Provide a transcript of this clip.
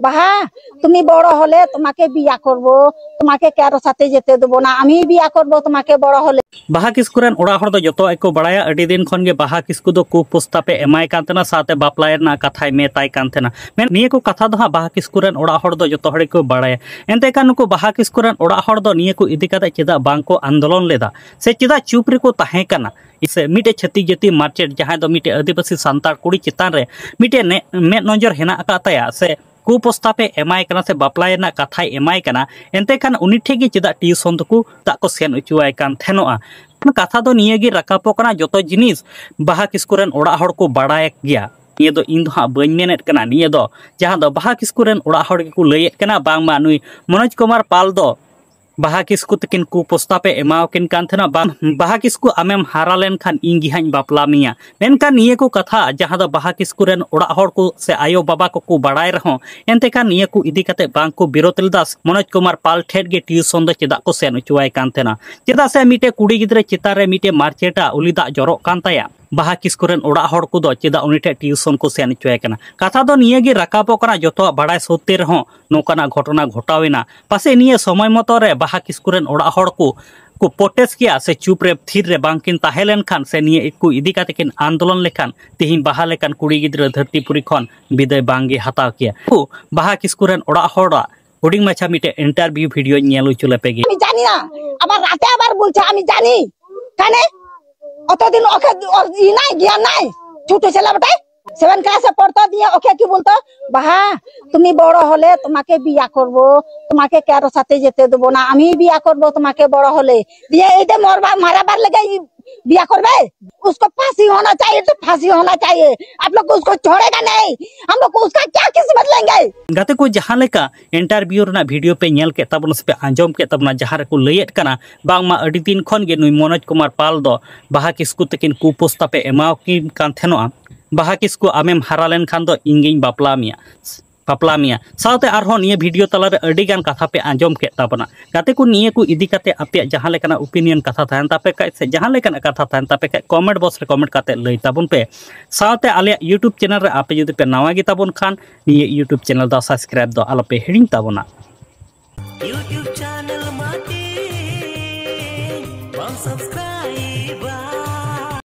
বাহা তুমি বড় হলে তোমাকে বিয়া করব, তোমাকে কারো সাথে যেতে দেব না, আমি বিয়া করব তোমাকে বড় হলে। বাহা কিস্কুরেন ওড়া হড় ᱫᱚ ᱡᱚᱛᱚ ᱮᱠᱚ ᱵᱟᱲᱟᱭᱟ ᱟᱹᱰᱤ ᱫᱤᱱ ᱠᱷᱚᱱ ᱜᱮ ᱵᱟᱦᱟ ᱠᱤᱥᱠᱩ ᱫᱚ ᱠᱩᱯᱨᱚᱥᱛᱟᱯᱮ ᱮᱢᱟᱭ ᱠᱟᱱ ᱛᱟᱦᱮᱱᱟ ᱥᱟᱶᱛᱮ ᱵᱟᱯᱞᱟᱭ ᱨᱮᱱᱟᱜ ᱠᱟᱛᱷᱟᱭ ᱢᱮᱛᱟᱭ ᱠᱟᱱ ᱛᱟᱦᱮᱱᱟ। ᱢᱮᱱ ᱱᱤᱭᱟᱹ ᱠᱚ ᱠᱟᱛᱷᱟ ᱫᱚ ᱦᱟᱸᱜ ᱵᱟᱦᱟ ᱠᱤᱥᱠᱩᱨᱮᱱ ᱚᱲᱟᱜ ᱦᱚᱲ ᱫᱚ ᱡᱚᱛᱚ ᱦᱚᱲ ᱜᱮᱠᱚ ᱵᱟᱲᱟᱭᱟ। ᱮᱱᱛᱮ ᱠᱷᱟᱱ ᱱᱩᱠᱩ ᱵᱟᱦᱟ ᱠᱤᱥᱠᱩᱨᱮᱱ ᱚᱲᱟᱜ ᱦᱚᱲ ᱫᱚ ᱱᱤᱭᱟᱹ ᱠᱚ ᱤᱫᱤ ᱠᱟᱛᱮ ᱪᱮᱫᱟᱜ ᱵᱟᱝ ᱠᱚ ᱟᱱᱫᱳᱞᱚᱱ ᱞᱮᱫᱟ ᱥᱮ ᱪᱮᱫᱟᱜ ᱪᱩᱯ ᱨᱮᱠᱚ ᱛᱟᱦᱮᱸ ᱠᱟᱱᱟ। ᱥᱮ ᱢᱤᱫᱴᱮᱡ ᱪᱷᱟᱹᱛᱤᱠ ᱡᱟᱹᱛᱤ ᱢᱟᱨᱪᱮᱴ ᱡᱟᱦᱟᱸᱭ ᱫᱚ ᱢᱤᱫᱴᱮᱡ ᱟᱹᱫᱤᱵᱟᱹᱥᱤ ᱥᱟᱱᱛᱟᱲ ᱠᱩᱲᱤ ᱪᱮᱛᱟᱱ ᱨᱮ ᱢᱤᱫᱴᱮᱡ ᱢᱮᱫ ᱱᱚᱡᱚᱨ ᱦᱮᱱᱟᱜ ᱟᱠᱟᱫ ᱛᱟᱭᱟ ᱥᱮ कुप्रस्तावे एमाय कना से बापलाय ना कथाय एमाय कना एनते खान उनी ठेगी चेदा टिउशन तको ता को सेन उचुआय कान थेनोआ कथा दो निये गे राकापो कना जतो जिनिस बाहा किस्कुरेन ओड़ा हड़ को बाड़ाय गया। निये दो इन दो हां बइन मेनेत कना निये दो जहां दो बाहा किस्कुरेन ओड़ा हड़ के को लयेत कना बांगमा नुई मनोज कुमार पाल दो बाहा किस्कु तकिन कुप्रस्तावे एमावकिन कान थेना बाहा किस्कु आमेम हारा लेन खान इंगी हां बापला मिया मेनखान निये को कथा जहां दो बाहा किस्कुरेन ओड़ा हड़ को से आयो बाबा को बाड़ाय रहो एनते खान निये को इदी कते बांग को विरोध लेदा मनोज कुमार पाल ठेड गे टिउशन दो चेदा को सेन उचुआय कान थेना चेदा से मिटे कुड़ी गिद्रे चिता रे मिटे मार्चेटा उलिदा जरो कान ताया बाहा किस्कुरेन ओड़ा हड़ को दो चेदा उनी ठे टिउशन को सेन उचुआय कना कथा दो निये गे राकापो कना जतो बाड़ाय सोते रहो नोकाना घटना घटावेना पासे निये समय मतो रे बाहा किस्कुरेन ओड़ा हड़ को पोटेस किया से चुप रे थीर रे बांकिन ताहेलेन खान से निये इकु इदी काते किन आंदोलन लेखान तिहिन बाहा लेकान कुड़ी गिद्रे धरतीपुरी खन विदाय बांगे हताव किया बाहा किस्कुरेन ओड़ा हड़ा हुडिंग माछा मिटे इंटरव्यू वीडियो नेलु चले पेगे আমি জানি না আবার রাতে আবার বলছে আমি জানি কানে অতদিন ওকে ই নাই জ্ঞান নাই ছোট ছেলে বেটা 7 ক্লাসে পড়তো দিয়ে ওকে কি বলতো বাহা তুমি বড় হলে তোমাকে বিয়া করব, তোমাকে কারো সাথে যেতে দেব না, আমি বিয়া করব তোমাকে বড় হলে দিয়ে এইটা মারাবার লাগে बिया करबे उसको फांसी होना चाहिए तो फांसी होना चाहिए। आप लोग को उसको छोड़ेगा नहीं, हम लोग को उसका क्या किस्मत लेंगे। गाते को जहां लेका इंटरव्यू रना वीडियो पे नेल के तबन से पे आंजम के तबना जहां को लयेत कना बांगमा अडी दिन खन गे नुई मनोज कुमार पाल दो बाहा किस्कु तकिन कुप्रस्तावे एमाव की कान थेनोआ बाहा किस्कु आमेम हारालेन खान दो इंगिन बापला मिया साथे आरहो निये वीडियो तलारे अडी गान कथा पे आंजम के तबना गाते को निये को इदी काते आपे जहां लेकना ओपिनियन कथा थान तापे का से जहां लेकना कथा थान तापे का कमेंट बॉक्स रे कमेंट काते लई ताबन पे साथे आले यूट्यूब चैनल रे आपे जदि पे नवा गे ताबन खान निये यूट्यूब चैनल दा सब्सक्राइब दो आलो पे हिडिंग ताबना।